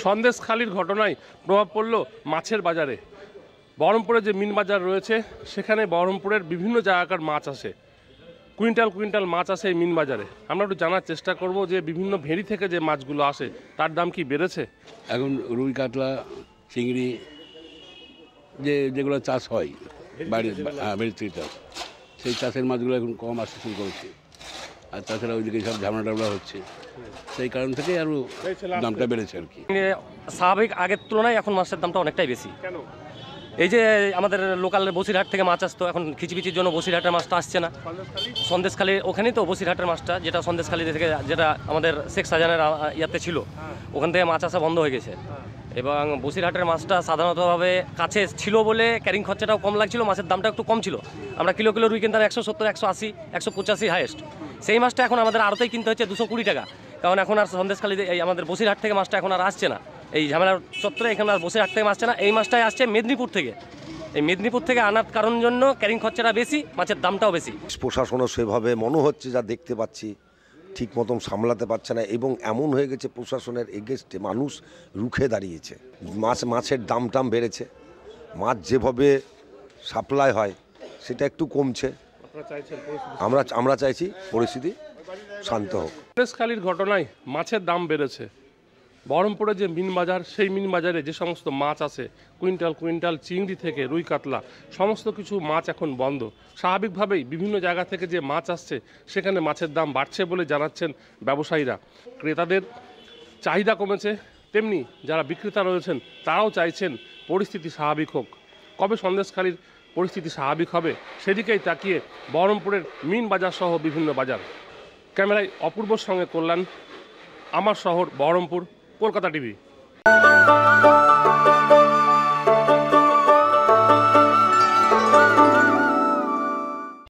সন্দেশখালির ঘটনায় প্রভাব পড়ল মাছের বাজারে। বহরমপুরে যে মিন বাজার রয়েছে সেখানে বহরমপুরের বিভিন্ন জায়গাকার মাছ আসে, কুইন্টাল কুইন্টাল মাছ আসে এই মিন বাজারে। আমরা একটু জানার চেষ্টা করব যে বিভিন্ন ভেড়ি থেকে যে মাছগুলো আসে তার দাম কি বেড়েছে। এখন রুই কাতলা চিংড়ি যেগুলো চাষ হয় বাড়ির থেকে চাষ, সেই চাষের মাছগুলো এখন কম আসতে শুরু করেছে। আর তাছাড়া ওইদিকে সব ঝামেলা টামলা হচ্ছে, সেই কারণ থেকে আরও দামটা বেড়েছে আর কি। স্বাভাবিক আগের তুলনায় এখন মাছের দামটা অনেকটাই বেশি। কেন? এই যে আমাদের লোকাল বসিরহাট থেকে মাছ আসতো, এখন খিচিপিচির জন্য বসিরহাটের মাছটা আসছে না। সন্দেশখালি ওখানেই তো বসিরহাটের মাছটা, যেটা সন্দেশখালি থেকে যেটা আমাদের শেখ শাহজাহানের ইয়াতে ছিল, ওখান থেকে মাছ আসা বন্ধ হয়ে গেছে। এবং বসিরহাটের মাছটা সাধারণতভাবে কাছে ছিল বলে ক্যারিং খরচাটাও কম লাগছিল, মাছের দামটা একটু কম ছিল। আমরা কিলো কিলো রুই কিনতাম 170, 180, 185 হাইয়েস্ট। সেই মাছটা এখন আমাদের আড়তেই কিনতে হচ্ছে 220 টাকা, কারণ এখন আর সন্দেশখালিতে এই আমাদের বসিরহাট থেকে মাছটা এখন আর আসছে না। এই ঝামেলার চত্বরে এখানে আর বসিরহাট থেকে আসছে না, এই মাছটাই আসছে মেদিনীপুর থেকে। এই মেদিনীপুর থেকে আনার কারণ জন্য ক্যারিং খরচাটা বেশি, মাছের দামটাও বেশি। প্রশাসনও সেভাবে মনে হচ্ছে যা দেখতে পাচ্ছি ঠিক মতন সামলাতে পারছে না, এবং এমন হয়ে গেছে প্রশাসনের এগেস্টে মানুষ রুখে দাঁড়িয়েছে। মাছের দাম বেড়েছে, মাছ যেভাবে সাপ্লাই হয় সেটা একটু কমছে। আমরা চাইছি পরিস্থিতি শান্ত হোক। সন্দেশখালির ঘটনায় মাছের দাম বেড়েছে। বহরমপুরে যে মিন বাজার, সেই মিন বাজারে যে সমস্ত মাছ আছে, কুইন্টাল কুইন্টাল চিংড়ি থেকে রুই কাতলা সমস্ত কিছু মাছ এখন বন্ধ। স্বাভাবিকভাবেই বিভিন্ন জায়গা থেকে যে মাছ আসছে সেখানে মাছের দাম বাড়ছে বলে জানাচ্ছেন ব্যবসায়ীরা। ক্রেতাদের চাহিদা কমেছে, তেমনি যারা বিক্রেতা রয়েছেন তারাও চাইছেন পরিস্থিতি স্বাভাবিক হোক। কবে সন্দেশখালির পরিস্থিতি স্বাভাবিক হবে সেদিকেই তাকিয়ে বহরমপুরের মিন বাজার সহ বিভিন্ন বাজার। ক্যামেরায় অপূর্বর সঙ্গে কল্যাণ, আমার শহর বহরমপুর, কলকাতা টিভি।